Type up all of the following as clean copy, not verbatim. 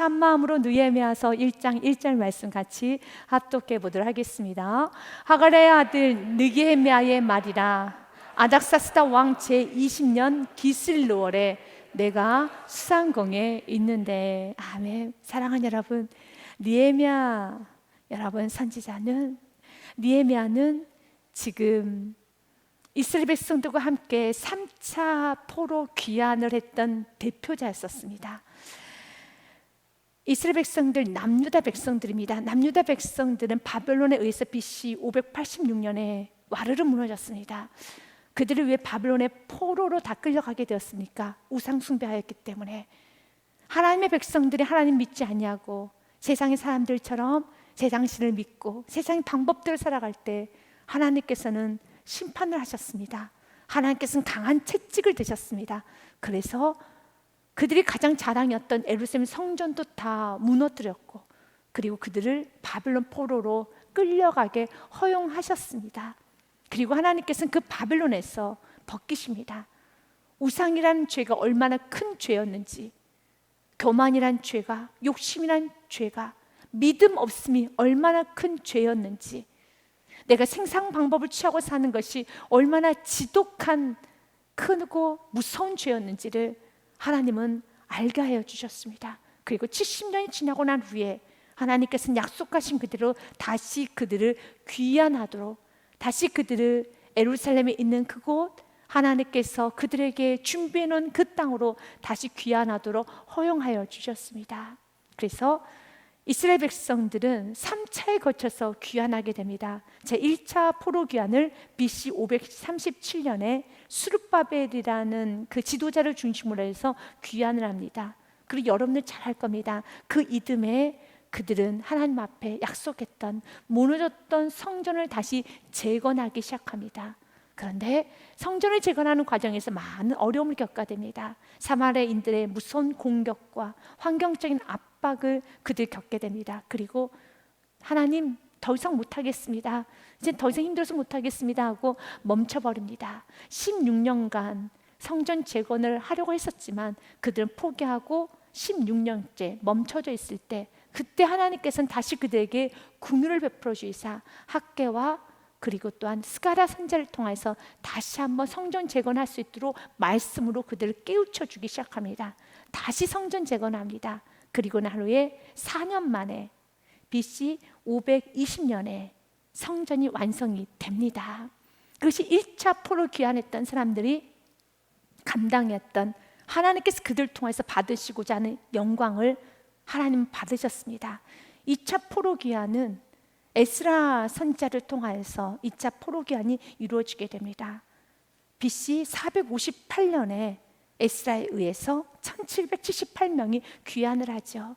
같이 한 마음으로 느헤미야서 1장 1절 말씀 같이 합독해 보도록 하겠습니다. 하갈의 아들 느헤미야의 말이라. 아닥사스다 왕 제20년 기슬루월에 내가 수상궁에 있는데. 아멘. 사랑하는 여러분, 느헤미야 여러분, 선지자는 느헤미야는 지금 이스라엘 백성들과 함께 3차 포로 귀환을 했던 대표자였었습니다. 이스라엘 백성들, 남유다 백성들입니다. 남유다 백성들은 바벨론에 의해서 BC 586년에 와르르 무너졌습니다. 그들을 왜 바벨론의 포로로 다 끌려가게 되었습니까? 우상 숭배하였기 때문에. 하나님의 백성들이 하나님 믿지 않냐고 세상의 사람들처럼 세상 신을 믿고 세상의 방법대로 살아갈 때 하나님께서는 심판을 하셨습니다. 하나님께서는 강한 채찍을 드셨습니다. 그래서 그들이 가장 자랑이었던 예루살렘 성전도 다 무너뜨렸고, 그리고 그들을 바벨론 포로로 끌려가게 허용하셨습니다. 그리고 하나님께서는 그 바벨론에서 벗기십니다. 우상이라는 죄가 얼마나 큰 죄였는지, 교만이란 죄가, 욕심이란 죄가, 믿음 없음이 얼마나 큰 죄였는지, 내가 생산 방법을 취하고 사는 것이 얼마나 지독한 크고 무서운 죄였는지를 하나님은 알게 하여 주셨습니다. 그리고 70년이 지나고 난 후에 하나님께서는 약속하신 그대로 다시 그들을 귀환하도록, 다시 그들을 예루살렘에 있는 그곳, 하나님께서 그들에게 준비해 놓은 그 땅으로 다시 귀환하도록 허용하여 주셨습니다. 그래서 이스라엘 백성들은 3차에 거쳐서 귀환하게 됩니다. 제1차 포로 귀환을 BC 537년에 수르바벨이라는 그 지도자를 중심으로 해서 귀환을 합니다. 그리고 여러분들 잘 알 겁니다. 그 이듬해 그들은 하나님 앞에 약속했던 무너졌던 성전을 다시 재건하기 시작합니다. 그런데 성전을 재건하는 과정에서 많은 어려움을 겪게 됩니다. 사마리아인들의 무서운 공격과 환경적인 압박을 그들 겪게 됩니다. 그리고 하나님, 더 이상 못하겠습니다, 이제 더 이상 힘들어서 못하겠습니다 하고 멈춰버립니다. 16년간 성전 재건을 하려고 했었지만 그들은 포기하고 16년째 멈춰져 있을 때, 그때 하나님께서는 다시 그들에게 긍휼을 베풀어 주시사 학개와 그리고 또한 스가랴 선지자를 통해서 다시 한번 성전 재건할 수 있도록 말씀으로 그들을 깨우쳐 주기 시작합니다. 다시 성전 재건합니다. 그리고 난 후에 4년 만에 BC 520년에 성전이 완성이 됩니다. 그것이 1차 포로 귀환했던 사람들이 감당했던, 하나님께서 그들을 통해서 받으시고자 하는 영광을 하나님 받으셨습니다. 2차 포로 귀환은 에스라 선지자를 통하여서 2차 포로 귀환이 이루어지게 됩니다. BC 458년에 에스라에 의해서 1778명이 귀환을 하죠.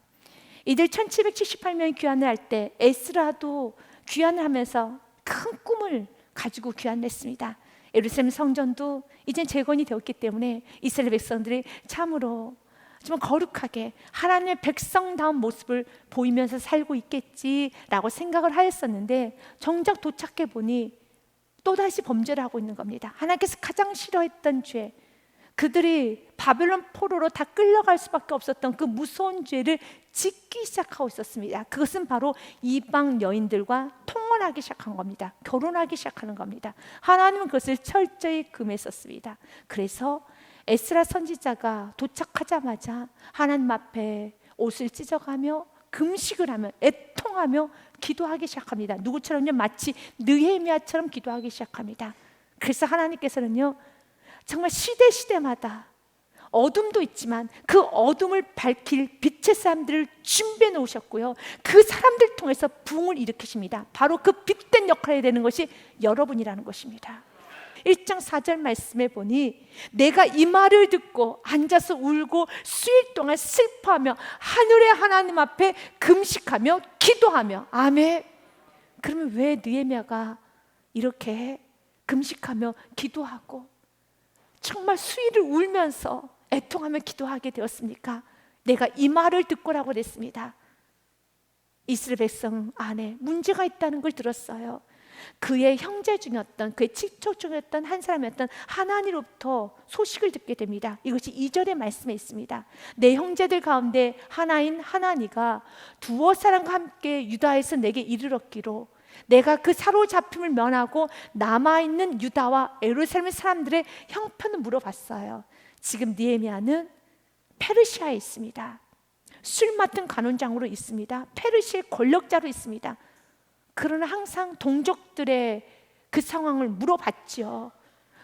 이들 1778명이 귀환을 할 때 에스라도 귀환을 하면서 큰 꿈을 가지고 귀환을 했습니다. 예루살렘 성전도 이제 재건이 되었기 때문에 이스라엘 백성들이 참으로 좀 거룩하게 하나님의 백성다운 모습을 보이면서 살고 있겠지라고 생각을 하였었는데, 정작 도착해 보니 또다시 범죄를 하고 있는 겁니다. 하나님께서 가장 싫어했던 죄, 그들이 바벨론 포로로 다 끌려갈 수밖에 없었던 그 무서운 죄를 짓기 시작하고 있었습니다. 그것은 바로 이방 여인들과 통혼하기 시작한 겁니다. 결혼하기 시작하는 겁니다. 하나님은 그것을 철저히 금했었습니다. 그래서 에스라 선지자가 도착하자마자 하나님 앞에 옷을 찢어가며 금식을 하며 애통하며 기도하기 시작합니다. 누구처럼요? 마치 느헤미야처럼 기도하기 시작합니다. 그래서 하나님께서는요, 정말 시대마다 어둠도 있지만 그 어둠을 밝힐 빛의 사람들을 준비해 놓으셨고요, 그 사람들 통해서 부흥을 일으키십니다. 바로 그 빛된 역할이 되는 것이 여러분이라는 것입니다. 1장 4절 말씀에 보니 내가 이 말을 듣고 앉아서 울고 수일 동안 슬퍼하며 하늘의 하나님 앞에 금식하며 기도하며. 아멘. 그러면 왜 느헤미야가 이렇게 금식하며 기도하고 정말 수일을 울면서 애통하며 기도하게 되었습니까? 내가 이 말을 듣고라고 그랬습니다. 이스라엘 백성 안에 문제가 있다는 걸 들었어요. 그의 형제 중이었던, 그의 친척 중이었던 한 사람이었던 하나니로부터 소식을 듣게 됩니다. 이것이 2절의 말씀에 있습니다. 내 형제들 가운데 하나인 하나니가 두어 사람과 함께 유다에서 내게 이르렀기로 내가 그 사로잡힘을 면하고 남아있는 유다와 예루살렘 사람들의 형편을 물어봤어요. 지금 느헤미야는 페르시아에 있습니다. 술 맡은 간원장으로 있습니다. 페르시아의 권력자로 있습니다. 그러나 항상 동족들의 그 상황을 물어봤죠.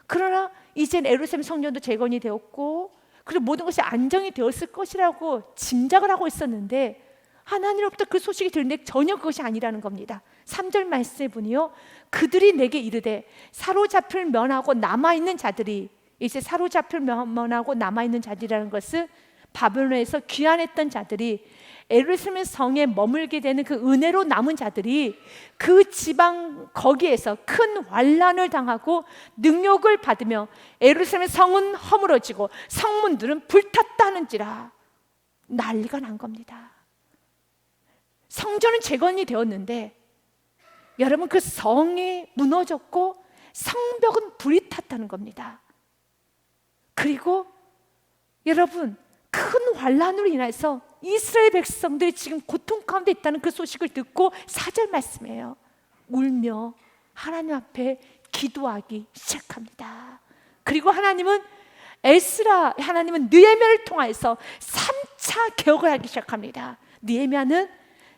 그러나 이젠 예루살렘 성전도 재건이 되었고 그리고 모든 것이 안정이 되었을 것이라고 짐작을 하고 있었는데 하나님으로부터 그 소식이 들리는데 전혀 그것이 아니라는 겁니다. 3절 말씀에 보니요, 그들이 내게 이르되 사로잡힐 면하고 남아있는 자들이, 이제 사로잡힐 면하고 남아있는 자들이라는 것은 바벨론에서 귀환했던 자들이 예루살렘 성에 머물게 되는 그 은혜로 남은 자들이 그 지방 거기에서 큰 환난을 당하고 능욕을 받으며 예루살렘 성은 허물어지고 성문들은 불탔다는지라 난리가 난 겁니다. 성전은 재건이 되었는데 여러분 그 성이 무너졌고 성벽은 불이 탔다는 겁니다. 그리고 여러분 큰 환난으로 인해서 이스라엘 백성들이 지금 고통 가운데 있다는 그 소식을 듣고 4절 말씀이에요. 울며 하나님 앞에 기도하기 시작합니다. 그리고 하나님은 느헤미야를 통해서 3차 개혁을 하기 시작합니다. 느헤미야는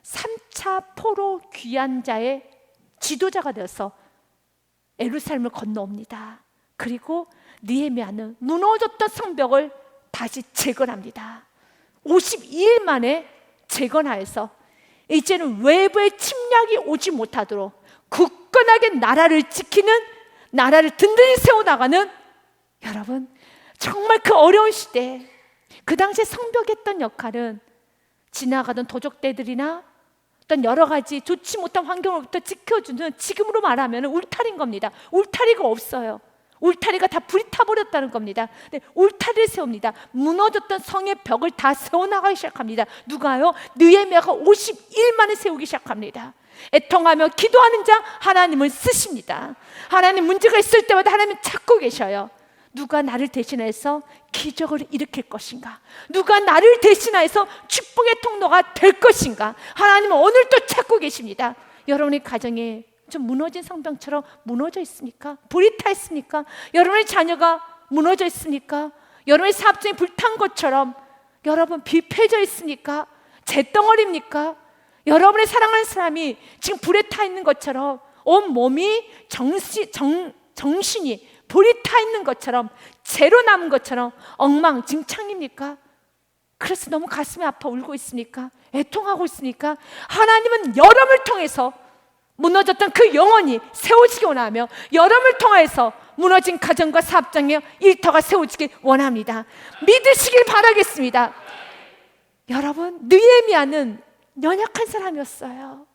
3차 포로 귀환 자의 지도자가 되어서 예루살렘을 건너옵니다. 그리고 느헤미야는 무너졌던 성벽을 다시 재건합니다. 52일 만에 재건하여서 이제는 외부의 침략이 오지 못하도록 굳건하게 나라를 지키는, 나라를 든든히 세워나가는, 여러분 정말 그 어려운 시대에 그 당시에 성벽이 했던 역할은 지나가던 도적대들이나 어떤 여러 가지 좋지 못한 환경으로부터 지켜주는, 지금으로 말하면 울타리인 겁니다. 울타리가 없어요. 울타리가 다 불이 타버렸다는 겁니다. 네, 울타리를 세웁니다. 무너졌던 성의 벽을 다 세워나가기 시작합니다. 누가요? 느헤미야가 50일 만에 세우기 시작합니다. 애통하며 기도하는 자 하나님을 쓰십니다. 하나님 문제가 있을 때마다 하나님은 찾고 계셔요. 누가 나를 대신해서 기적을 일으킬 것인가? 누가 나를 대신해서 축복의 통로가 될 것인가? 하나님은 오늘도 찾고 계십니다. 여러분의 가정에 좀 무너진 성벽처럼 무너져 있습니까? 불이 타 있습니까? 여러분의 자녀가 무너져 있습니까? 여러분의 사업장이 불탄 것처럼 여러분 비패져 있습니까? 잿덩어리입니까? 여러분의 사랑하는 사람이 지금 불에 타 있는 것처럼 온 몸이 정신이 불이 타 있는 것처럼 재로 남은 것처럼 엉망진창입니까? 그래서 너무 가슴이 아파 울고 있습니까? 애통하고 있습니까? 하나님은 여러분을 통해서 무너졌던 그 영혼이 세워지기 원하며 여러분을 통해서 무너진 가정과 사업장에 일터가 세워지길 원합니다. 믿으시길 바라겠습니다. 여러분 느헤미야는 연약한 사람이었어요.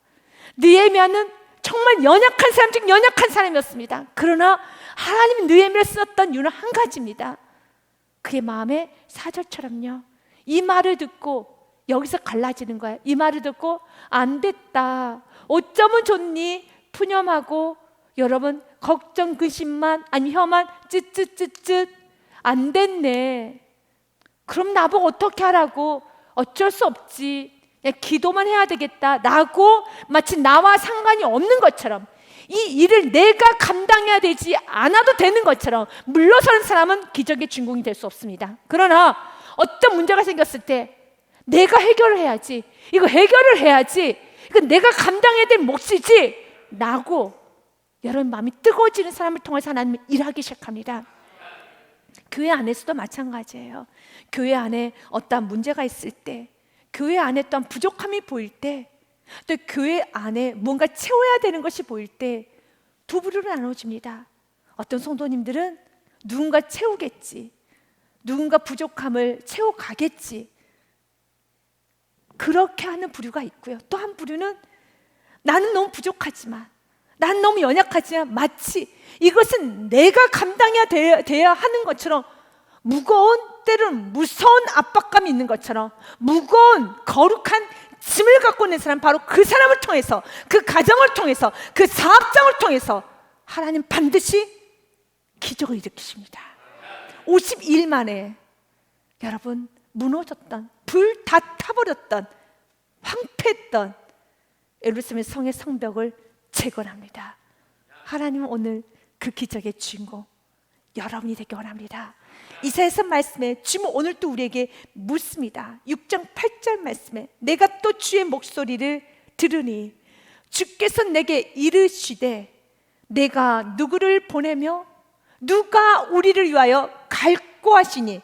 느헤미야는 정말 연약한 사람 중 연약한 사람이었습니다. 그러나 하나님이 느헤미야를 썼던 이유는 한 가지입니다. 그의 마음에 4절처럼요, 이 말을 듣고 여기서 갈라지는 거예요. 이 말을 듣고 안 됐다, 어쩌면 좋니, 푸념하고 여러분 걱정 근심만 아니 혀만 쯧쯧쯧쯧, 안 됐네, 그럼 나보고 어떻게 하라고, 어쩔 수 없지, 그냥 기도만 해야 되겠다 라고 마치 나와 상관이 없는 것처럼, 이 일을 내가 감당해야 되지 않아도 되는 것처럼 물러서는 사람은 기적의 주인공이 될 수 없습니다. 그러나 어떤 문제가 생겼을 때 내가 해결을 해야지, 이거 해결을 해야지, 이거 내가 감당해야 될 몫이지 라고 여러분 마음이 뜨거워지는 사람을 통해서 하나님은 일하기 시작합니다. 교회 안에서도 마찬가지예요. 교회 안에 어떠한 문제가 있을 때, 교회 안에 또한 부족함이 보일 때, 또 교회 안에 뭔가 채워야 되는 것이 보일 때 두 부류로 나눠집니다. 어떤 성도님들은 누군가 채우겠지, 누군가 부족함을 채워가겠지, 그렇게 하는 부류가 있고요. 또 한 부류는 나는 너무 부족하지만, 난 너무 연약하지만 마치 이것은 내가 감당해야 돼야 하는 것처럼, 무거운, 때로는 무서운 압박감이 있는 것처럼, 무거운 거룩한 짐을 갖고 있는 사람, 바로 그 사람을 통해서, 그 가정을 통해서, 그 사업장을 통해서 하나님 반드시 기적을 일으키십니다. 52일 만에 여러분, 무너졌던, 불 다 타버렸던, 황폐했던 예루살렘 성의 성벽을 재건합니다. 하나님은 오늘 그 기적의 주인공 여러분이 되기 원합니다. 이사야서 말씀에 주님은 오늘 또 우리에게 묻습니다. 6장 8절 말씀에 내가 또 주의 목소리를 들으니 주께서 내게 이르시되 내가 누구를 보내며 누가 우리를 위하여 갈고 하시니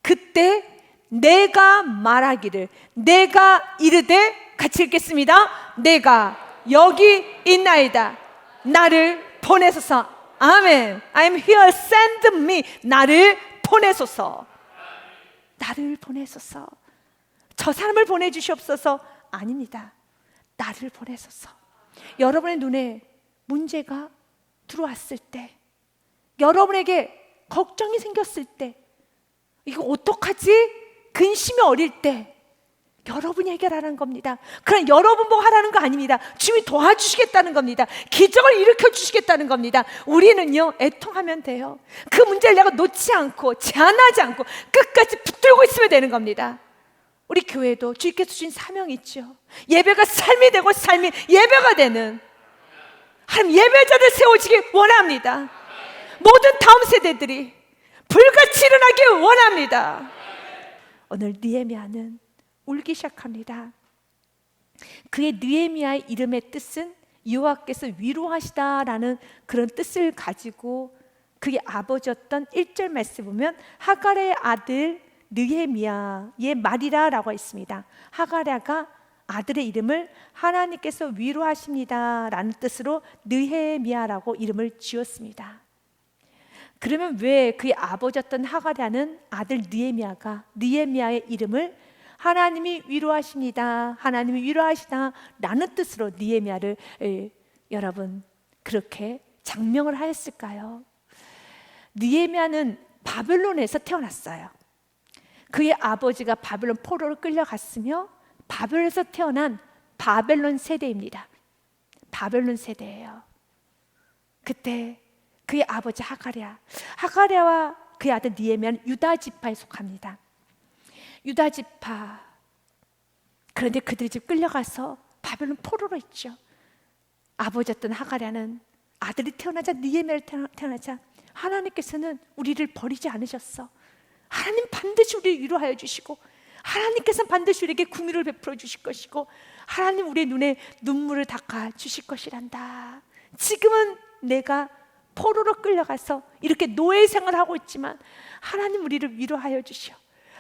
그때 내가 말하기를 내가 이르되, 같이 읽겠습니다. 내가 여기 있나이다. 나를 보내소서. 아멘. I'm here, send me. 나를 보내소서. 나를 보내소서. 저 사람을 보내주시옵소서. 아닙니다. 나를 보내소서. 여러분의 눈에 문제가 들어왔을 때, 여러분에게 걱정이 생겼을 때, 이거 어떡하지? 근심이 어릴 때 여러분이 해결하는 겁니다. 그럼 여러분 뭐 하라는 거 아닙니다. 주님이 도와주시겠다는 겁니다. 기적을 일으켜 주시겠다는 겁니다. 우리는요, 애통하면 돼요. 그 문제를 내가 놓지 않고 제한하지 않고 끝까지 붙들고 있으면 되는 겁니다. 우리 교회도 주님께서 주신 사명이 있죠. 예배가 삶이 되고 삶이 예배가 되는 하나님 예배자들 세워지길 원합니다. 모든 다음 세대들이 불같이 일어나길 원합니다. 오늘 느헤미야는 울기 시작합니다. 그의 느헤미야의 이름의 뜻은 여호와께서 위로하시다라는 그런 뜻을 가지고 그의 아버지였던 1절 말씀 보면 하갈의 아들 느헤미야의 말이라라고 있습니다. 하갈야가 아들의 이름을 하나님께서 위로하십니다라는 뜻으로 느헤미야라고 이름을 지었습니다. 그러면 왜 그의 아버지였던 하갈야는 아들 느헤미야의 이름을 하나님이 위로하십니다, 하나님이 위로하시다 라는 뜻으로 느헤미야를 여러분 그렇게 장명을 하였을까요? 느헤미야는 바벨론에서 태어났어요. 그의 아버지가 바벨론 포로로 끌려갔으며 바벨론에서 태어난 바벨론 세대입니다. 바벨론 세대예요. 그때 그의 아버지 하갈야와 그의 아들 느헤미야는 유다 지파에 속합니다. 유다 지파. 그런데 그들이 집 끌려가서 바벨론 포로로 있죠. 아버지였던 하갈야는 아들이 태어나자, 느헤미야를 태어나자 하나님께서는 우리를 버리지 않으셨어. 하나님 반드시 우리를 위로하여 주시고 하나님께서는 반드시 우리에게 긍휼을 베풀어 주실 것이고 하나님 우리의 눈에 눈물을 닦아 주실 것이란다. 지금은 내가 포로로 끌려가서 이렇게 노예 생활을 하고 있지만 하나님 우리를 위로하여 주셔.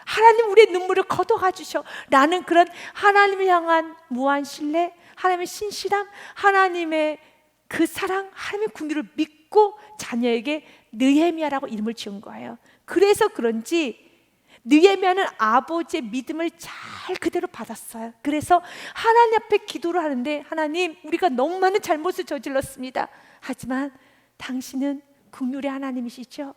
하나님 우리의 눈물을 걷어가 주셔 라는 그런 하나님을 향한 무한 신뢰, 하나님의 신실함, 하나님의 그 사랑, 하나님의 긍휼을 믿고 자녀에게 느헤미야라고 이름을 지은 거예요. 그래서 그런지 느헤미야는 아버지의 믿음을 잘 그대로 받았어요. 그래서 하나님 앞에 기도를 하는데 하나님 우리가 너무 많은 잘못을 저질렀습니다. 하지만 당신은 긍휼의 하나님이시죠.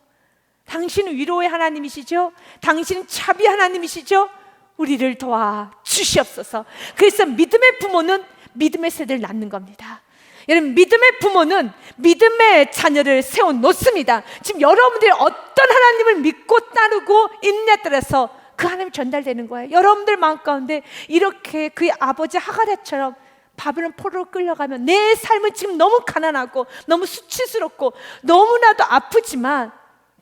당신은 위로의 하나님이시죠. 당신은 자비 하나님이시죠. 우리를 도와 주시옵소서. 그래서 믿음의 부모는 믿음의 세대를 낳는 겁니다. 여러분 믿음의 부모는 믿음의 자녀를 세워놓습니다. 지금 여러분들이 어떤 하나님을 믿고 따르고 있느냐에 따라서 그 하나님이 전달되는 거예요. 여러분들 마음 가운데 이렇게 그의 아버지 하갈야처럼 바벨론 포로로 끌려가면 내 삶은 지금 너무 가난하고 너무 수치스럽고 너무나도 아프지만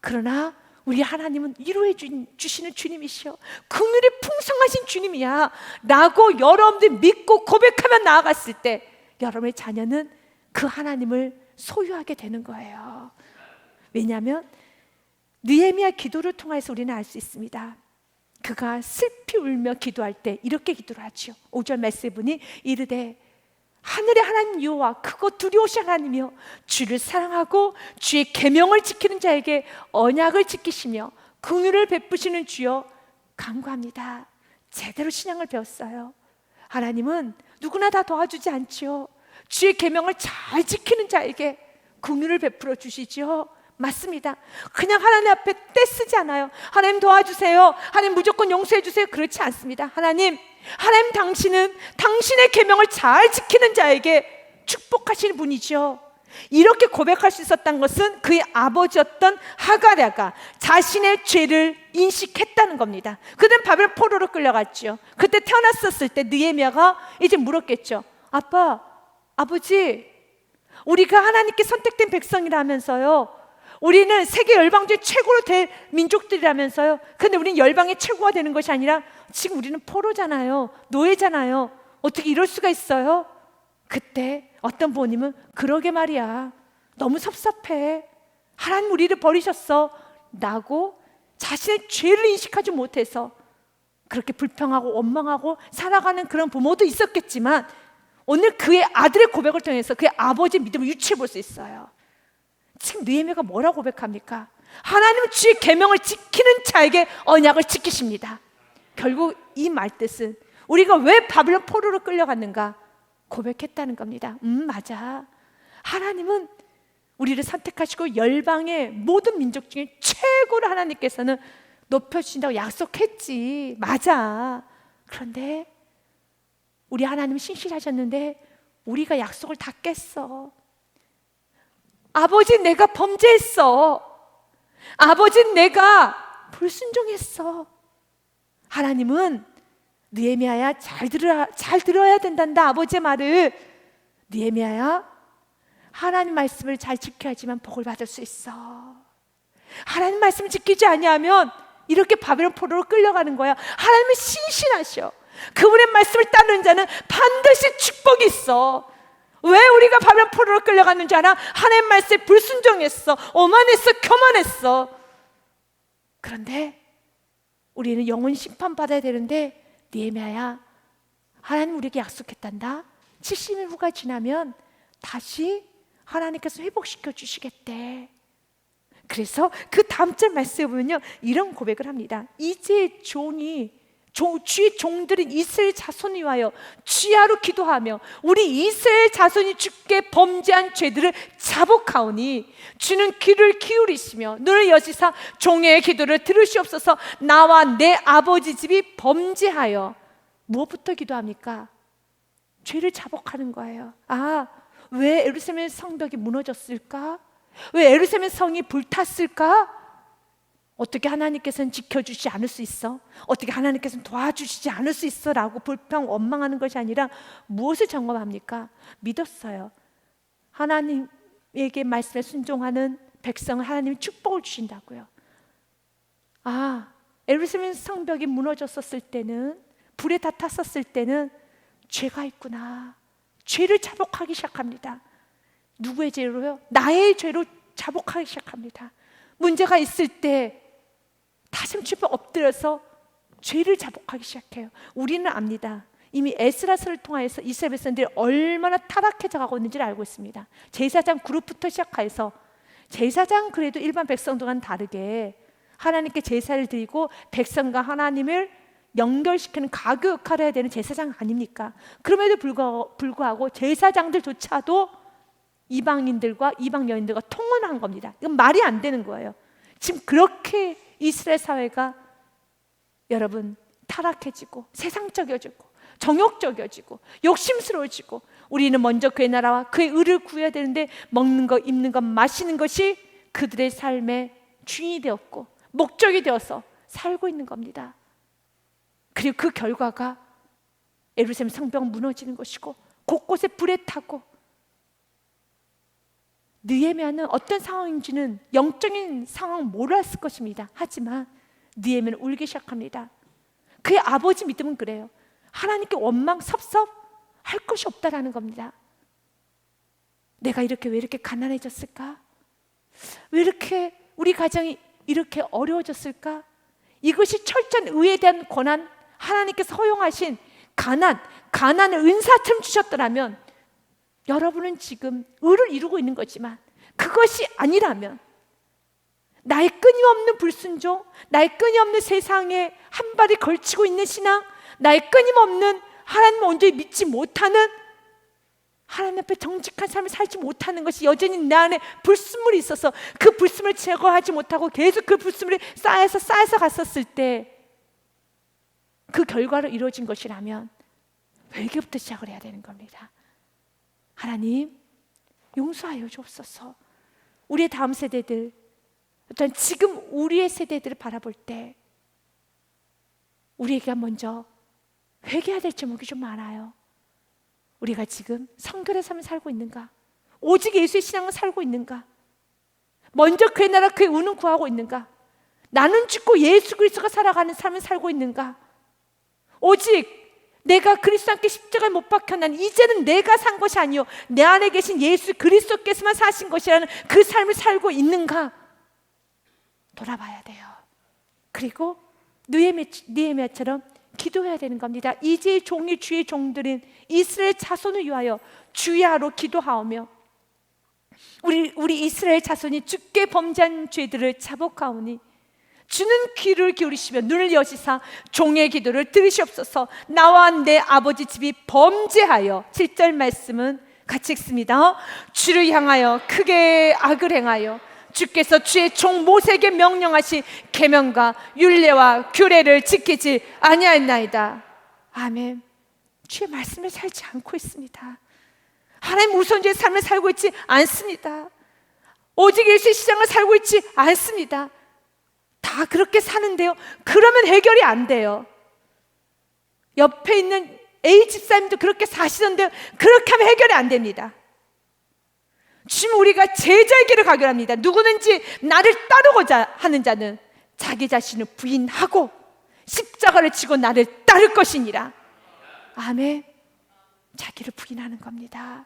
그러나 우리 하나님은 위로해 주시는 주님이시여 긍휼이 풍성하신 주님이야 라고 여러분들이 믿고 고백하며 나아갔을 때 여러분의 자녀는 그 하나님을 소유하게 되는 거예요. 왜냐하면 느헤미야 기도를 통해서 우리는 알 수 있습니다. 그가 슬피 울며 기도할 때 이렇게 기도를 하죠. 5절 말씀에 보니 이르되 하늘의 하나님 여호와 크고 두려우신 하나님이여 주를 사랑하고 주의 계명을 지키는 자에게 언약을 지키시며 긍휼을 베푸시는 주여 간구합니다. 제대로 신앙을 배웠어요. 하나님은 누구나 다 도와주지 않지요. 주의 계명을 잘 지키는 자에게 긍휼을 베풀어 주시지요. 맞습니다. 그냥 하나님 앞에 떼쓰지 않아요. 하나님 도와주세요. 하나님 무조건 용서해 주세요. 그렇지 않습니다. 하나님 하나님 당신은 당신의 계명을 잘 지키는 자에게 축복하시는 분이죠. 이렇게 고백할 수 있었던 것은 그의 아버지였던 하가랴가 자신의 죄를 인식했다는 겁니다. 그는 바벨 포로로 끌려갔죠. 그때 태어났었을 때 느헤미야가 이제 물었겠죠. 아빠, 아버지, 우리가 하나님께 선택된 백성이라면서요, 우리는 세계 열방 중에 최고로 될 민족들이라면서요, 근데 우리는 열방의 최고가 되는 것이 아니라 지금 우리는 포로잖아요, 노예잖아요, 어떻게 이럴 수가 있어요? 그때 어떤 부모님은 그러게 말이야, 너무 섭섭해, 하나님 우리를 버리셨어 라고 자신의 죄를 인식하지 못해서 그렇게 불평하고 원망하고 살아가는 그런 부모도 있었겠지만, 오늘 그의 아들의 고백을 통해서 그의 아버지의 믿음을 유추해 볼 수 있어요. 지금 느헤미야가 뭐라고 고백합니까? 하나님은 주의 계명을 지키는 자에게 언약을 지키십니다. 결국 이 말뜻은 우리가 왜 바벨론 포로로 끌려갔는가 고백했다는 겁니다. 맞아, 하나님은 우리를 선택하시고 열방의 모든 민족 중에 최고로 하나님께서는 높여주신다고 약속했지, 맞아. 그런데 우리 하나님은 신실하셨는데 우리가 약속을 다 깼어. 아버지, 내가 범죄했어. 아버지, 내가 불순종했어. 하나님은 느헤미야야, 잘 들어야 된단다, 아버지의 말을. 느헤미야야, 하나님 말씀을 잘 지켜야지만 복을 받을 수 있어. 하나님 말씀을 지키지 아니하면 이렇게 바벨론 포로로 끌려가는 거야. 하나님은 신실하셔. 그분의 말씀을 따르는 자는 반드시 축복이 있어. 왜 우리가 바벨론 포로로 끌려가는 줄 알아? 하나님 말씀에 불순종했어, 오만했어, 교만했어. 그런데 우리는 영원 심판받아야 되는데, 느헤미야야, 하나님 우리에게 약속했단다. 70일 후가 지나면 다시 하나님께서 회복시켜 주시겠대. 그래서 그 다음 절 말씀에 보면요, 이런 고백을 합니다. 이제 주의 종들은 이스라엘 자손을 위하여 주야로 기도하며 우리 이스라엘 자손이 주께 범죄한 죄들을 자복하오니 주는 귀를 기울이시며 눈을 여시사 종의 기도를 들으시옵소서. 나와 내 아버지 집이 범죄하여. 무엇부터 기도합니까? 죄를 자복하는 거예요. 왜 예루살렘 성벽이 무너졌을까? 왜 예루살렘 성이 불탔을까? 어떻게 하나님께서는 지켜주시지 않을 수 있어? 어떻게 하나님께서는 도와주시지 않을 수 있어? 라고 불평 원망하는 것이 아니라 무엇을 점검합니까? 믿었어요. 하나님에게 말씀에 순종하는 백성을 하나님이 축복을 주신다고요. 예루살렘 성벽이 무너졌었을 때는, 불에 다 탔었을 때는 죄가 있구나, 죄를 자복하기 시작합니다. 누구의 죄로요? 나의 죄로 자복하기 시작합니다. 문제가 있을 때 다시 짚어 엎드려서 죄를 자복하기 시작해요. 우리는 압니다. 이미 에스라서를 통하여서 이스라엘 백성들이 얼마나 타락해져 가고 있는지를 알고 있습니다. 제사장 그룹부터 시작해서, 제사장 그래도 일반 백성들과는 다르게 하나님께 제사를 드리고 백성과 하나님을 연결시키는 가교 역할을 해야 되는 제사장 아닙니까? 그럼에도 불구하고 제사장들조차도 이방인들과 이방 여인들과 통혼한 겁니다. 이건 말이 안 되는 거예요. 지금 그렇게 이스라엘 사회가 여러분 타락해지고 세상적이어지고 정욕적이어지고 욕심스러워지고, 우리는 먼저 그의 나라와 그의 의를 구해야 되는데 먹는 것, 입는 것, 마시는 것이 그들의 삶의 주인이 되었고 목적이 되어서 살고 있는 겁니다. 그리고 그 결과가 예루살렘 성벽 무너지는 것이고 곳곳에 불에 타고, 느헤미야는 어떤 상황인지는 영적인 상황 몰랐을 것입니다. 하지만 느헤미야는 울기 시작합니다. 그의 아버지 믿음은 그래요. 하나님께 원망, 섭섭할 것이 없다라는 겁니다. 내가 왜 이렇게 가난해졌을까? 왜 이렇게 우리 가정이 이렇게 어려워졌을까? 이것이 철저한 의에 대한 권한, 하나님께서 허용하신 가난을 은사처럼 주셨더라면 여러분은 지금 의를 이루고 있는 거지만, 그것이 아니라면 나의 끊임없는 불순종, 나의 끊임없는 세상에 한 발이 걸치고 있는 신앙, 나의 끊임없는 하나님을 온전히 믿지 못하는, 하나님 앞에 정직한 삶을 살지 못하는 것이 여전히 내 안에 불순물이 있어서 그 불순물을 제거하지 못하고 계속 그 불순물이 쌓여서 갔었을 때, 그 결과로 이루어진 것이라면 회개부터 시작을 해야 되는 겁니다. 하나님, 용서하여 주옵소서. 우리의 다음 세대들, 어떤 지금 우리의 세대들을 바라볼 때 우리에게 먼저 회개해야 될 제목이 좀 많아요. 우리가 지금 성결의 삶을 살고 있는가? 오직 예수의 신앙을 살고 있는가? 먼저 그의 나라 그의 의는 구하고 있는가? 나는 죽고 예수 그리스도가 살아가는 삶을 살고 있는가? 오직 내가 그리스도 함께 십자가에 못 박혀 난 이제는 내가 산 것이 아니요 내 안에 계신 예수 그리스도께서만 사신 것이라는 그 삶을 살고 있는가? 돌아봐야 돼요. 그리고 느헤미야처럼 기도해야 되는 겁니다. 이제 종이 주의 종들인 이스라엘 자손을 위하여 주야로 기도하오며 우리 이스라엘 자손이 주께 범죄한 죄들을 자복하오니 주는 귀를 기울이시며 눈을 여시사 종의 기도를 들으시옵소서. 나와 내 아버지 집이 범죄하여 7절 말씀은 같이 읽습니다. 주를 향하여 크게 악을 행하여 주께서 주의 종 모세에게 명령하신 계명과 율례와 규례를 지키지 아니하였나이다. 아멘. 주의 말씀을 살지 않고 있습니다. 하나님 우선주의 삶을 살고 있지 않습니다. 오직 예수의 시장을 살고 있지 않습니다. 다 그렇게 사는데요, 그러면 해결이 안 돼요. 옆에 있는 A 집사님도 그렇게 사시던데요, 그렇게 하면 해결이 안 됩니다. 지금 우리가 제자의 길을 가기로 합니다. 누구든지 나를 따르고자 하는 자는 자기 자신을 부인하고 십자가를 지고 나를 따를 것이니라. 아멘. 자기를 부인하는 겁니다.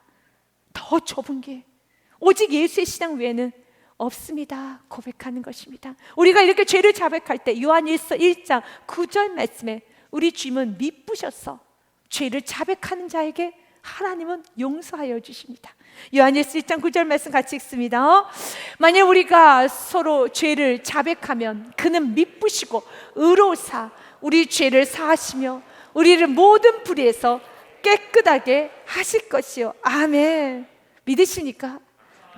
더 좁은 길, 오직 예수의 신앙 외에는 없습니다. 고백하는 것입니다. 우리가 이렇게 죄를 자백할 때 요한일서 1장 9절 말씀에 우리 주님은 미쁘셔서 죄를 자백하는 자에게 하나님은 용서하여 주십니다. 요한일서 1장 9절 말씀 같이 읽습니다. 만약 우리가 서로 죄를 자백하면 그는 미쁘시고 의로우사 우리 죄를 사하시며 우리를 모든 불의에서 깨끗하게 하실 것이요. 아멘. 믿으십니까?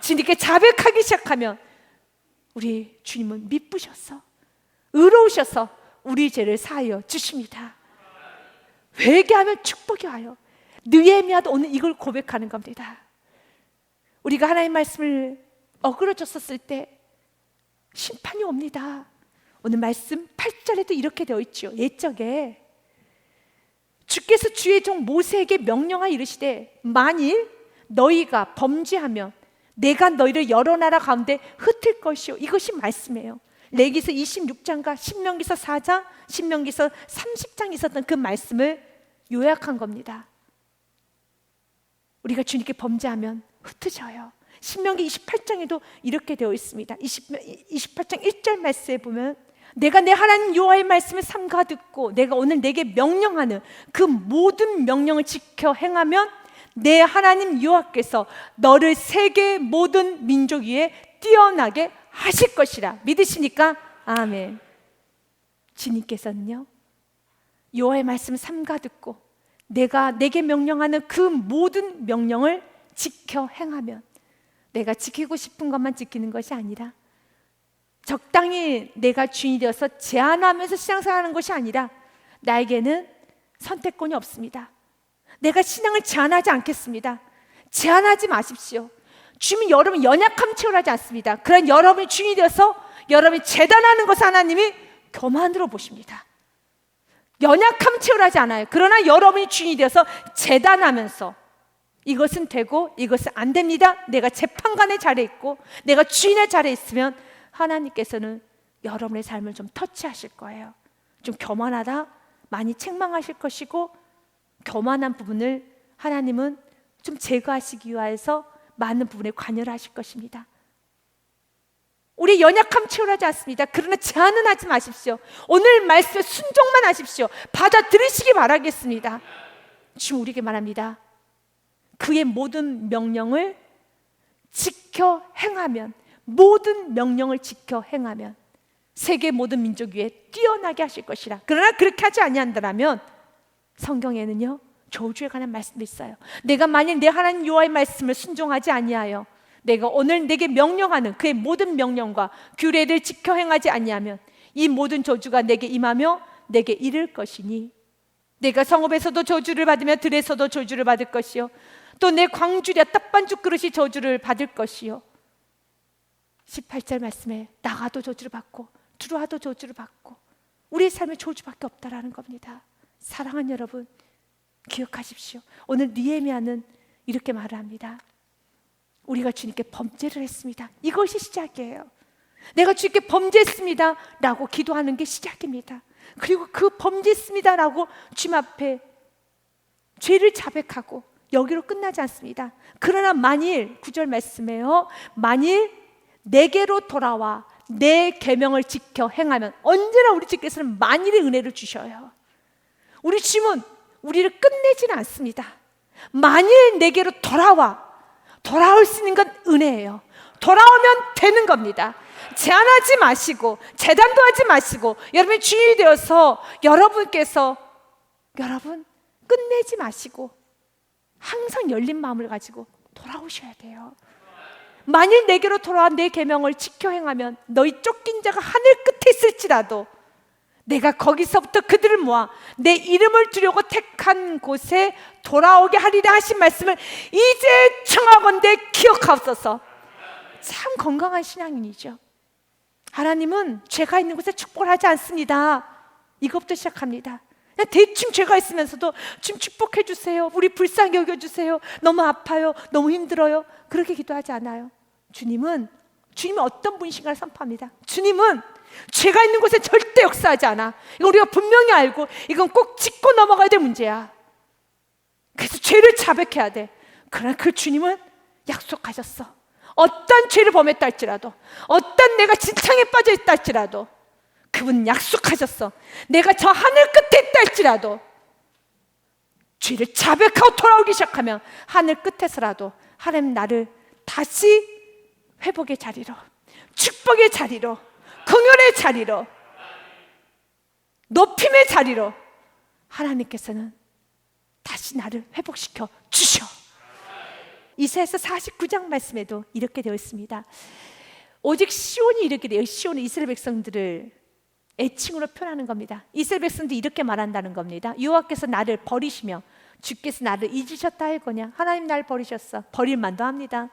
주님께 자백하기 시작하면 우리 주님은 미쁘셔서 의로우셔서 우리 죄를 사하여 주십니다. 회개하면 축복이 와요. 느헤미야도 오늘 이걸 고백하는 겁니다. 우리가 하나님의 말씀을 어그러졌었을 때 심판이 옵니다. 오늘 말씀 8절에도 이렇게 되어 있죠. 옛적에 주께서 주의 종 모세에게 명령하여 이르시되 만일 너희가 범죄하면 내가 너희를 여러 나라 가운데 흩을 것이요. 이것이 말씀이에요. 레위기서 26장과 신명기서 4장, 신명기서 30장 있었던 그 말씀을 요약한 겁니다. 우리가 주님께 범죄하면 흩어져요. 신명기 28장에도 이렇게 되어 있습니다. 28장 1절 말씀에 보면 내가 내 하나님 여호와의 말씀을 삼가 듣고 내가 오늘 내게 명령하는 그 모든 명령을 지켜 행하면 내 하나님 여호와께서 너를 세계 모든 민족 위에 뛰어나게 하실 것이라. 믿으십니까? 아멘. 주님께서는요 여호와의 말씀을 삼가 듣고 내가 내게 명령하는 그 모든 명령을 지켜 행하면, 내가 지키고 싶은 것만 지키는 것이 아니라 적당히 내가 주인이 되어서 제한하면서 신앙생활하는 것이 아니라 나에게는 선택권이 없습니다. 내가 신앙을 제한하지 않겠습니다. 제한하지 마십시오. 주님은 여러분 연약함 채우라지 않습니다. 그런 여러분이 주인이 되어서 여러분이 재단하는 것을 하나님이 교만으로 보십니다. 연약함 채우라지 않아요. 그러나 여러분이 주인이 되어서 재단하면서 이것은 되고 이것은 안 됩니다. 내가 재판관의 자리에 있고 내가 주인의 자리에 있으면 하나님께서는 여러분의 삶을 좀 터치하실 거예요. 좀 교만하다 많이 책망하실 것이고, 교만한 부분을 하나님은 좀 제거하시기 위해서 많은 부분에 관여를 하실 것입니다. 우리 연약함 채우라지 않습니다. 그러나 제한은 하지 마십시오. 오늘 말씀에 순종만 하십시오. 받아들이시기 바라겠습니다. 지금 우리에게 말합니다. 그의 모든 명령을 지켜 행하면, 모든 명령을 지켜 행하면 세계 모든 민족 위에 뛰어나게 하실 것이라. 그러나 그렇게 하지 아니한다면 성경에는요 저주에 관한 말씀도 있어요. 내가 만일 내 하나님 여호와의 말씀을 순종하지 아니하여 내가 오늘 내게 명령하는 그의 모든 명령과 규례를 지켜 행하지 아니하면 이 모든 저주가 내게 임하며 내게 이를 것이니 내가 성읍에서도 저주를 받으며 들에서도 저주를 받을 것이요 또 내 광주리와 떡반죽 그릇이 저주를 받을 것이요. 18절 말씀에 나가도 저주를 받고 들어와도 저주를 받고 우리의 삶에 저주밖에 없다라는 겁니다. 사랑하는 여러분, 기억하십시오. 오늘 느헤미야는 이렇게 말을 합니다. 우리가 주님께 범죄를 했습니다. 이것이 시작이에요. 내가 주님께 범죄했습니다 라고 기도하는 게 시작입니다. 그리고 그 범죄했습니다 라고 주님 앞에 죄를 자백하고 여기로 끝나지 않습니다. 그러나 만일 9절 말씀에요, 만일 내게로 돌아와 내 계명을 지켜 행하면, 언제나 우리 주께서는 만일의 은혜를 주셔요. 우리 주님은 우리를 끝내지는 않습니다. 만일 내게로 돌아올 수 있는 건 은혜예요. 돌아오면 되는 겁니다. 제한하지 마시고 재단도 하지 마시고 여러분이 주인이 되어서 여러분께서 여러분 끝내지 마시고 항상 열린 마음을 가지고 돌아오셔야 돼요. 만일 내게로 돌아와 내 계명을 지켜 행하면 너희 쫓긴 자가 하늘 끝에 있을지라도 내가 거기서부터 그들을 모아 내 이름을 두려고 택한 곳에 돌아오게 하리라 하신 말씀을 이제 청하건대 기억하옵소서. 참 건강한 신앙인이죠. 하나님은 죄가 있는 곳에 축복을 하지 않습니다. 이것부터 시작합니다. 그냥 대충 죄가 있으면서도 지금 축복해 주세요, 우리 불쌍히 여겨주세요, 너무 아파요, 너무 힘들어요, 그렇게 기도하지 않아요. 주님은 어떤 분이신가를 선포합니다. 주님은 죄가 있는 곳에 절대 역사하지 않아. 이거 우리가 분명히 알고 이건 꼭 짚고 넘어가야 될 문제야. 그래서 죄를 자백해야 돼. 그러나 그 주님은 약속하셨어. 어떤 죄를 범했다 할지라도, 어떤 내가 진창에 빠져 있다 할지라도 그분 약속하셨어. 내가 저 하늘 끝에 있다 할지라도 죄를 자백하고 돌아오기 시작하면 하늘 끝에서라도 하나님 나를 다시 회복의 자리로, 축복의 자리로, 긍휼의 자리로, 높임의 자리로 하나님께서는 다시 나를 회복시켜 주셔. 이사야서 49장 말씀에도 이렇게 되어 있습니다. 오직 시온이 이렇게 돼요. 시온은 이스라엘 백성들을 애칭으로 표현하는 겁니다. 이스라엘 백성들이 이렇게 말한다는 겁니다. 여호와께서 나를 버리시며 주께서 나를 잊으셨다 할거냐. 하나님 나를 버리셨어. 버릴 만도 합니다.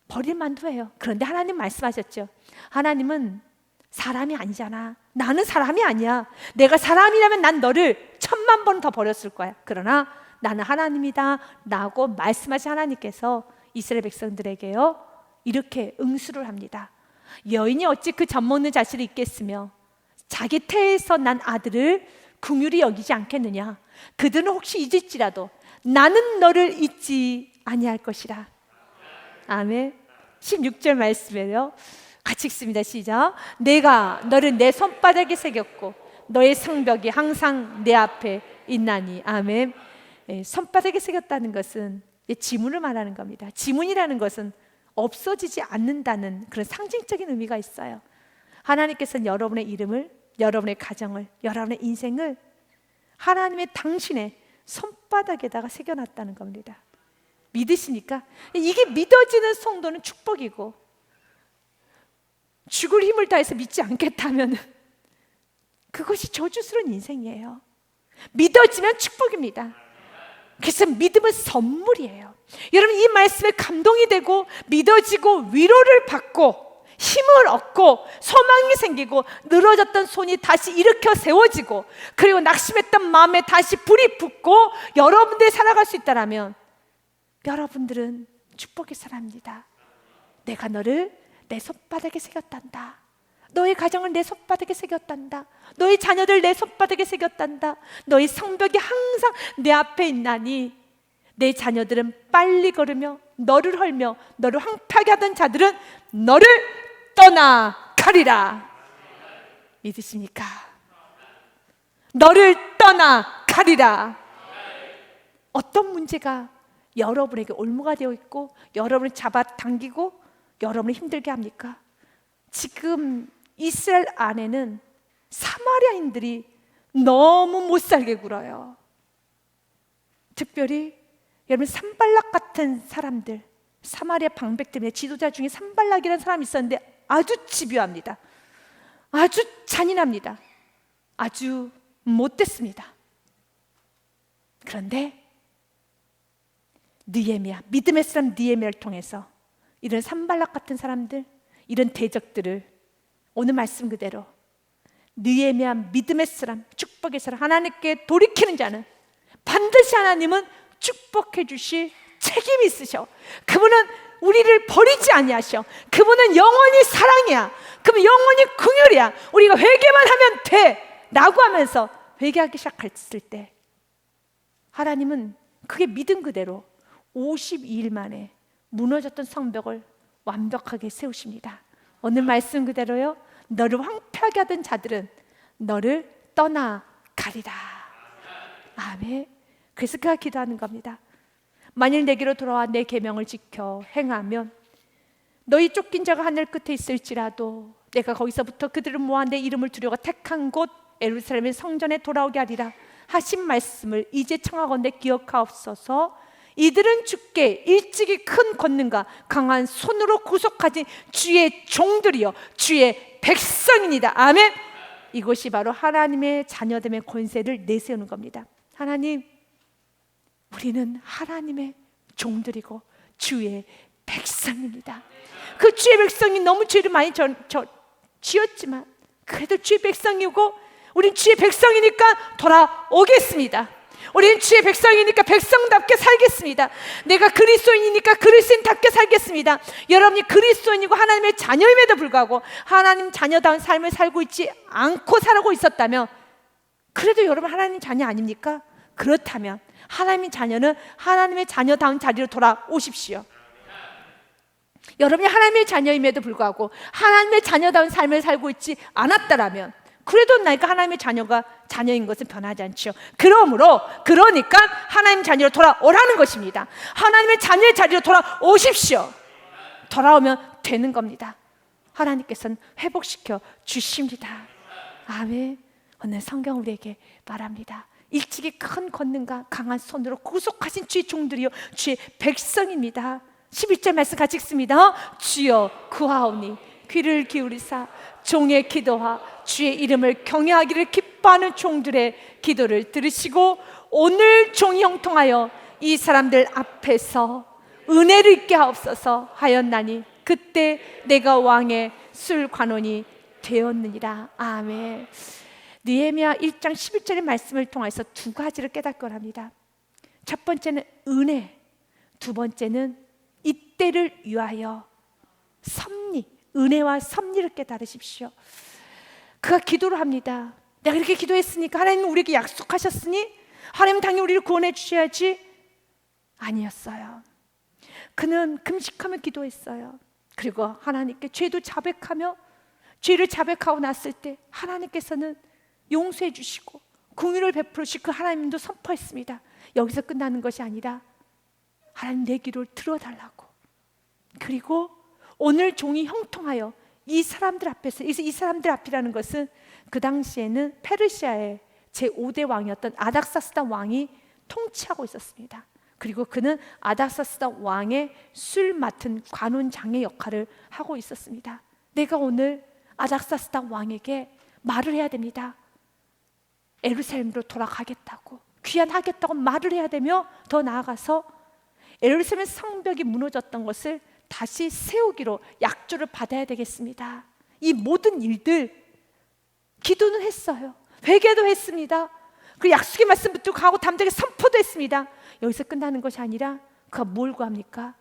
버릴 만도 해요. 그런데 하나님 말씀하셨죠. 하나님은 사람이 아니잖아. 나는 사람이 아니야. 내가 사람이라면 난 너를 1000만 번 더 버렸을 거야. 그러나 나는 하나님이다 라고 말씀하신 하나님께서 이스라엘 백성들에게요 이렇게 응수를 합니다. 여인이 어찌 그 젖 먹는 자식을 잊겠으며 자기 태에서 난 아들을 긍휼히 여기지 않겠느냐. 그들은 혹시 잊을지라도 나는 너를 잊지 아니할 것이라. 아멘. 16절 말씀에요 같이 읽습니다. 시작. 내가 너를 내 손바닥에 새겼고 너의 성벽이 항상 내 앞에 있나니. 아멘. 손바닥에 새겼다는 것은 지문을 말하는 겁니다. 지문이라는 것은 없어지지 않는다는 그런 상징적인 의미가 있어요. 하나님께서는 여러분의 이름을, 여러분의 가정을, 여러분의 인생을 하나님의 당신의 손바닥에다가 새겨놨다는 겁니다. 믿으십니까? 이게 믿어지는 성도는 축복이고, 죽을 힘을 다해서 믿지 않겠다면 그것이 저주스러운 인생이에요. 믿어지면 축복입니다. 그래서 믿음은 선물이에요. 여러분 이 말씀에 감동이 되고 믿어지고 위로를 받고 힘을 얻고 소망이 생기고 늘어졌던 손이 다시 일으켜 세워지고 그리고 낙심했던 마음에 다시 불이 붙고 여러분들이 살아갈 수 있다면 여러분들은 축복의 사람입니다. 내가 너를 내 손바닥에 새겼단다. 너의 가정을 내 손바닥에 새겼단다. 너의 자녀들 내 손바닥에 새겼단다. 너의 성벽이 항상 내 앞에 있나니 내 자녀들은 빨리 걸으며 너를 헐며 너를 황폐하게 하던 자들은 너를 떠나가리라. 믿으십니까? 너를 떠나가리라. 어떤 문제가 여러분에게 올무가 되어 있고 여러분을 잡아당기고 여러분을 힘들게 합니까? 지금 이스라엘 안에는 사마리아인들이 너무 못살게 굴어요. 특별히 여러분 산발락 같은 사람들, 사마리아 방백 때문에 지도자 중에 산발락이라는 사람이 있었는데 아주 집요합니다. 아주 잔인합니다. 아주 못됐습니다. 그런데 느헤미야, 믿음의 사람 느헤미야를 통해서 이런 산발락 같은 사람들, 이런 대적들을 오늘 말씀 그대로 느헤미야 믿음의 사람, 축복의 사람, 하나님께 돌이키는 자는 반드시 하나님은 축복해 주실 책임이 있으셔. 그분은 우리를 버리지 아니하셔. 그분은 영원히 사랑이야. 그분 영원히 긍휼이야. 우리가 회개만 하면 돼 라고 하면서 회개하기 시작했을 때 하나님은 그게 믿음 그대로 52일 만에 무너졌던 성벽을 완벽하게 세우십니다. 오늘 말씀 그대로요, 너를 황폐하게 하던 자들은 너를 떠나가리라. 아멘. 그래서 그가 기도하는 겁니다. 만일 내게로 돌아와 내 계명을 지켜 행하면 너희 쫓긴 자가 하늘 끝에 있을지라도 내가 거기서부터 그들을 모아 내 이름을 두려워 택한 곳 예루살렘의 성전에 돌아오게 하리라 하신 말씀을 이제 청하건대 기억하옵소서. 이들은 주께 일찍이 큰 권능과 강한 손으로 구속하신 주의 종들이요 주의 백성입니다. 아멘. 이것이 바로 하나님의 자녀됨의 권세를 내세우는 겁니다. 하나님, 우리는 하나님의 종들이고 주의 백성입니다. 그 주의 백성이 너무 죄를 많이 지었지만 그래도 주의 백성이고 우린 주의 백성이니까 돌아오겠습니다. 우리는 주의 백성이니까 백성답게 살겠습니다. 내가 그리스도인이니까 그리스도인답게 살겠습니다. 여러분이 그리스도인이고 하나님의 자녀임에도 불구하고 하나님 자녀다운 삶을 살고 있지 않고 살고 있었다면 그래도 여러분 하나님 자녀 아닙니까? 그렇다면 하나님의 자녀는 하나님의 자녀다운 자리로 돌아오십시오. 여러분이 하나님의 자녀임에도 불구하고 하나님의 자녀다운 삶을 살고 있지 않았다라면 그래도 내가 하나님의 자녀인 것은 변하지 않죠. 그러니까 하나님 자녀로 돌아오라는 것입니다. 하나님의 자녀의 자리로 돌아오십시오. 돌아오면 되는 겁니다. 하나님께서는 회복시켜 주십니다. 아멘. 오늘 성경 우리에게 말합니다. 일찍이 큰 권능과 강한 손으로 구속하신 주의 종들이요 주의 백성입니다. 11절 말씀 같이 읽습니다. 주여 구하오니 귀를 기울이사 종의 기도와 주의 이름을 경외하기를 기뻐하는 종들의 기도를 들으시고 오늘 종이 형통하여 이 사람들 앞에서 은혜를 입게 하옵소서 하였나니 그때 내가 왕의 술관원이 되었느니라. 아멘. 느헤미야 1장 11절의 말씀을 통해서 두 가지를 깨닫곤 합니다. 첫 번째는 은혜, 두 번째는 이때를 위하여 섭리, 은혜와 섭리를 깨달으십시오. 그가 기도를 합니다. 내가 이렇게 기도했으니까 하나님은 우리에게 약속하셨으니 하나님은 당연히 우리를 구원해 주셔야지. 아니었어요. 그는 금식하며 기도했어요. 그리고 하나님께 죄도 자백하며 죄를 자백하고 났을 때 하나님께서는 용서해 주시고 긍휼을 베풀으시고 그 하나님도 선포했습니다. 여기서 끝나는 것이 아니라 하나님 내 기도를 들어달라고. 그리고 오늘 종이 형통하여 이 사람들 앞에서, 이 사람들 앞이라는 것은 그 당시에는 페르시아의 제5대 왕이었던 아닥사스다 왕이 통치하고 있었습니다. 그리고 그는 아닥사스다 왕의 술 맡은 관원장의 역할을 하고 있었습니다. 내가 오늘 아닥사스다 왕에게 말을 해야 됩니다. 예루살렘으로 돌아가겠다고, 귀환하겠다고 말을 해야 되며 더 나아가서 예루살렘 성벽이 무너졌던 것을 다시 세우기로 약조를 받아야 되겠습니다. 이 모든 일들 기도는 했어요. 회개도 했습니다. 그 약속의 말씀 붙들고 가고 담대하게 선포도 했습니다. 여기서 끝나는 것이 아니라 그가 뭘 구합니까?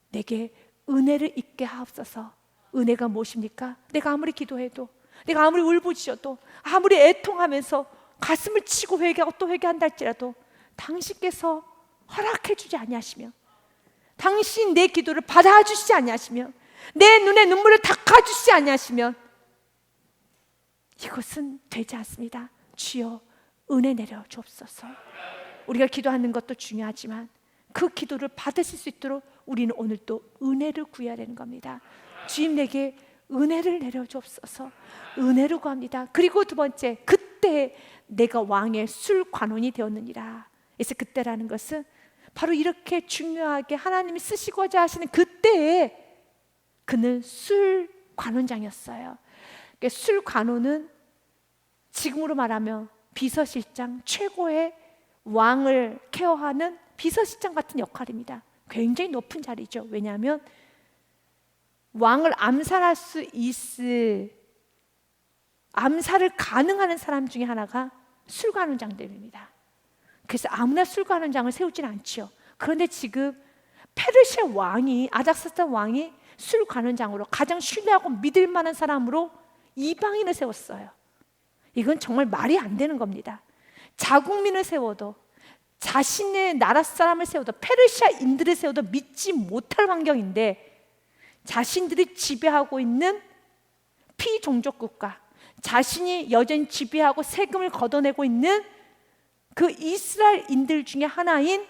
내게 은혜를 입게 하옵소서. 은혜가 무엇입니까? 내가 아무리 기도해도, 내가 아무리 울부짖어도, 아무리 애통하면서 가슴을 치고 회개하고 또 회개한다 할지라도 당신께서 허락해 주지 아니하시며 당신 내 기도를 받아주시지 아니하시면 내 눈에 눈물을 닦아주시지 아니하시면 이것은 되지 않습니다. 주여 은혜 내려 주옵소서. 우리가 기도하는 것도 중요하지만 그 기도를 받으실 수 있도록 우리는 오늘 또 은혜를 구해야 되는 겁니다. 주님 내게 은혜를 내려 주옵소서. 은혜를 구합니다. 그리고 두 번째, 그때 내가 왕의 술관원이 되었느니라. 그래서 그때라는 것은 바로 이렇게 중요하게 하나님이 쓰시고자 하시는 그때에 그는 술관원장이었어요. 그러니까 술관원은 지금으로 말하면 비서실장, 최고의 왕을 케어하는 비서실장 같은 역할입니다. 굉장히 높은 자리죠. 왜냐하면 왕을 암살할 수 있을, 암살을 가능하는 사람 중에 하나가 술관원장들입니다. 그래서 아무나 술관원장을 세우지는 않죠. 그런데 지금 페르시아 왕이, 아닥사스다 왕이 술관원장으로 가장 신뢰하고 믿을 만한 사람으로 이방인을 세웠어요. 이건 정말 말이 안 되는 겁니다. 자국민을 세워도, 자신의 나라 사람을 세워도, 페르시아인들을 세워도 믿지 못할 환경인데, 자신들이 지배하고 있는 피종족 국가, 자신이 여전히 지배하고 세금을 걷어내고 있는 그 이스라엘인들 중에 하나인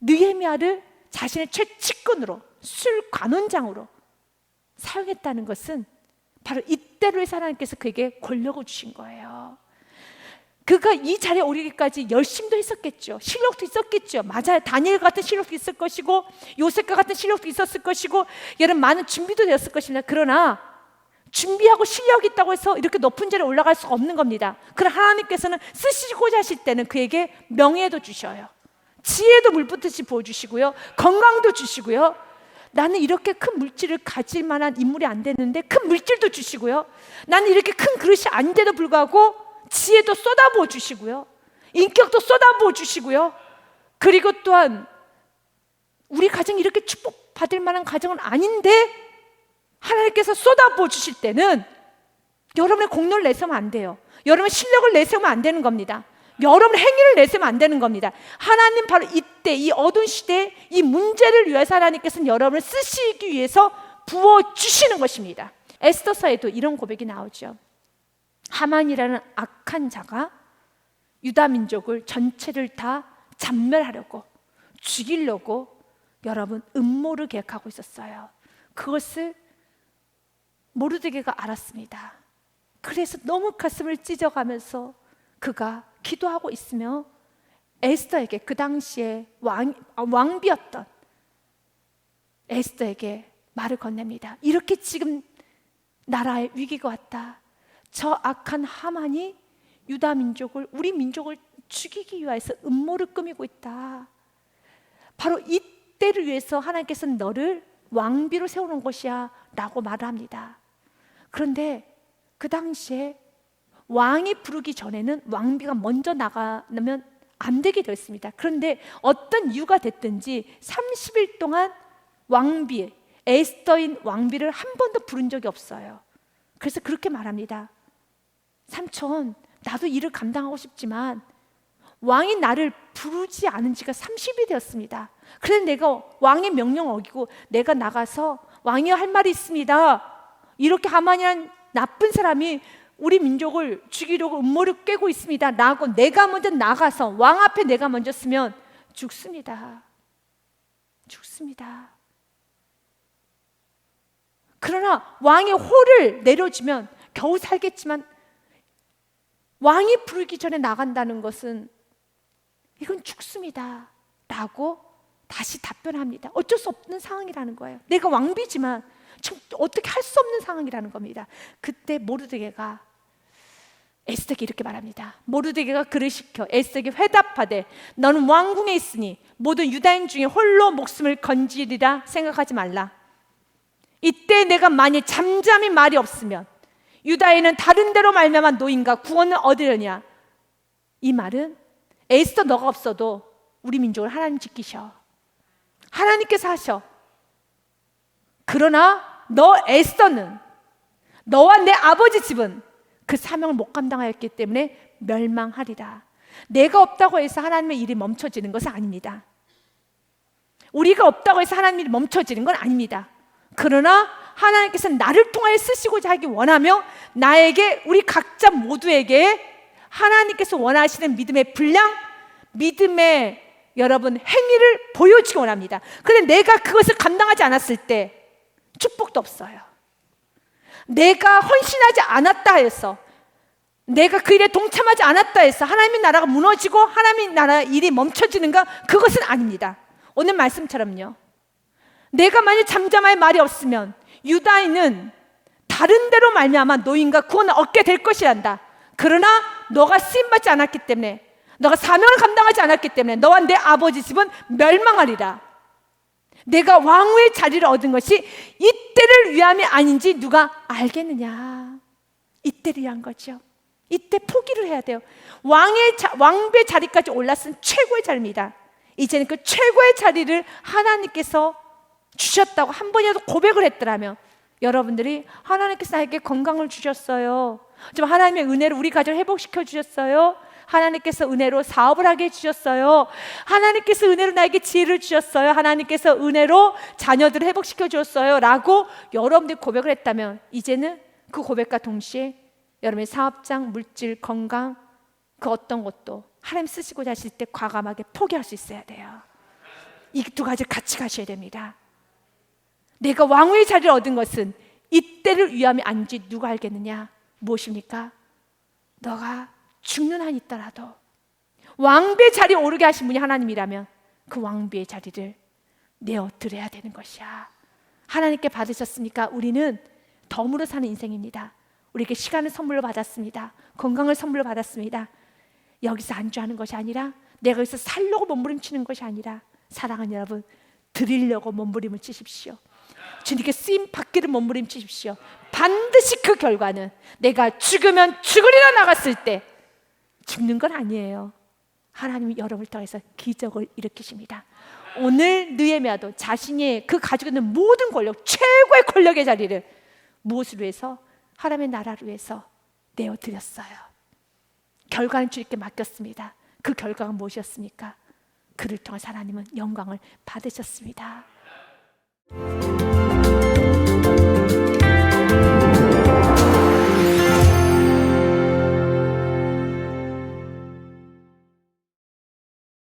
느헤미야를 자신의 최측근으로, 술관원장으로 사용했다는 것은 바로 이때로해서 하나님께서 그에게 권력을 주신 거예요. 그가 이 자리에 오르기까지 열심도 했었겠죠. 실력도 있었겠죠. 맞아요. 다니엘 같은 실력도 있을 것이고, 요셉과 같은 실력도 있었을 것이고, 여러 많은 준비도 되었을 것입니다. 그러나 준비하고 실력이 있다고 해서 이렇게 높은 자리에 올라갈 수가 없는 겁니다. 그러나 하나님께서는 쓰시고자 하실 때는 그에게 명예도 주셔요. 지혜도 물붓듯이 부어주시고요, 건강도 주시고요, 나는 이렇게 큰 물질을 가질 만한 인물이 안 되는데 큰 물질도 주시고요, 나는 이렇게 큰 그릇이 아닌데도 불구하고 지혜도 쏟아부어 주시고요, 인격도 쏟아부어 주시고요, 그리고 또한 우리 가정이 이렇게 축복받을 만한 가정은 아닌데 하나님께서 쏟아부어 주실 때는 여러분의 공로를 내세우면 안 돼요. 여러분의 실력을 내세우면 안 되는 겁니다. 여러분의 행위를 내세우면 안 되는 겁니다. 하나님 바로 이때, 이 어두운 시대에 이 문제를 위해서 하나님께서는 여러분을 쓰시기 위해서 부어주시는 것입니다. 에스더서에도 이런 고백이 나오죠. 하만이라는 악한 자가 유다 민족을 전체를 다 잔멸하려고, 죽이려고 여러분 음모를 계획하고 있었어요. 그것을 모르드게가 알았습니다. 그래서 너무 가슴을 찢어가면서 그가 기도하고 있으며 에스더에게, 그 당시에 왕비였던 에스더에게 말을 건넵니다. 이렇게 지금 나라에 위기가 왔다. 저 악한 하만이 유다 민족을, 우리 민족을 죽이기 위해서 음모를 꾸미고 있다. 바로 이때를 위해서 하나님께서는 너를 왕비로 세우는 것이야 라고 말을 합니다. 그런데 그 당시에 왕이 부르기 전에는 왕비가 먼저 나가면 안 되게 됐습니다. 그런데 어떤 이유가 됐든지 30일 동안 왕비, 에스더인 왕비를 한 번도 부른 적이 없어요. 그래서 그렇게 말합니다. 삼촌, 나도 일을 감당하고 싶지만 왕이 나를 부르지 않은 지가 30이 되었습니다. 그래서 내가 왕의 명령을 어기고 내가 나가서 왕이여 할 말이 있습니다, 이렇게 하만이라는 나쁜 사람이 우리 민족을 죽이려고 음모를 꿰고 있습니다 라고 내가 먼저 나가서 왕 앞에 내가 먼저 쓰면 죽습니다. 죽습니다. 그러나 왕의 호를 내려주면 겨우 살겠지만 왕이 부르기 전에 나간다는 것은 이건 죽습니다 라고 다시 답변합니다. 어쩔 수 없는 상황이라는 거예요. 내가 왕비지만 어떻게 할 수 없는 상황이라는 겁니다. 그때 모르드게가 에스더에게 이렇게 말합니다. 모르드게가 그를 시켜 에스더에게 회답하되 너는 왕궁에 있으니 모든 유다인 중에 홀로 목숨을 건지리라 생각하지 말라. 이때 내가 만일 잠잠히 말이 없으면 유다인은 다른 데로 말미암아 노인과 구원을 얻으려냐. 이 말은 에스더 너가 없어도 우리 민족을 하나님 지키셔, 하나님께서 하셔. 그러나 너 에스더는, 너와 내 아버지 집은 그 사명을 못 감당하였기 때문에 멸망하리라. 내가 없다고 해서 하나님의 일이 멈춰지는 것은 아닙니다. 우리가 없다고 해서 하나님의 일이 멈춰지는 건 아닙니다. 그러나 하나님께서는 나를 통하여 쓰시고자 하기 원하며 나에게, 우리 각자 모두에게 하나님께서 원하시는 믿음의 분량, 믿음의 여러분 행위를 보여주기 원합니다. 그런데 내가 그것을 감당하지 않았을 때 축복도 없어요. 내가 헌신하지 않았다 해서, 내가 그 일에 동참하지 않았다 해서 하나님의 나라가 무너지고 하나님의 나라 일이 멈춰지는가? 그것은 아닙니다. 오늘 말씀처럼요, 내가 만약 잠잠할 말이 없으면 유다인은 다른 데로 말미암아 노인과 구원을 얻게 될 것이란다. 그러나 너가 쓰임받지 않았기 때문에, 너가 사명을 감당하지 않았기 때문에 너와 내 아버지 집은 멸망하리라. 내가 왕후의 자리를 얻은 것이 이때를 위함이 아닌지 누가 알겠느냐. 이때를 위한 거죠. 이때 포기를 해야 돼요. 왕비의 자리까지 올랐은 최고의 자리입니다. 이제는 그 최고의 자리를 하나님께서 주셨다고 한 번이라도 고백을 했더라면, 여러분들이 하나님께서 나에게 건강을 주셨어요, 좀 하나님의 은혜로 우리 가정을 회복시켜 주셨어요, 하나님께서 은혜로 사업을 하게 해주셨어요, 하나님께서 은혜로 나에게 지혜를 주셨어요, 하나님께서 은혜로 자녀들을 회복시켜 주셨어요 라고 여러분들이 고백을 했다면, 이제는 그 고백과 동시에 여러분의 사업장, 물질, 건강, 그 어떤 것도 하나님 쓰시고자 하실 때 과감하게 포기할 수 있어야 돼요. 이 두 가지를 같이 가셔야 됩니다. 내가 왕후의 자리를 얻은 것은 이때를 위함이 아닌지 누가 알겠느냐. 무엇입니까? 너가 죽는 한이 있더라도 왕비의 자리에 오르게 하신 분이 하나님이라면 그 왕비의 자리를 내어드려야 되는 것이야. 하나님께 받으셨으니까 우리는 덤으로 사는 인생입니다. 우리에게 시간을 선물로 받았습니다. 건강을 선물로 받았습니다. 여기서 안주하는 것이 아니라, 내가 여기서 살려고 몸부림치는 것이 아니라, 사랑하는 여러분, 드리려고 몸부림을 치십시오. 주님께 쓰임 받기를 몸부림치십시오. 반드시 그 결과는 내가 죽으면 죽으리라 나갔을 때 죽는 건 아니에요. 하나님이 여러분을 통해서 기적을 일으키십니다. 오늘 느헤미야도 자신이 그 가지고 있는 모든 권력, 최고의 권력의 자리를 무엇을 위해서? 하나님의 나라를 위해서 내어드렸어요. 결과는 주님께 맡겼습니다. 그 결과가 무엇이었습니까? 그를 통해 하나님은 영광을 받으셨습니다.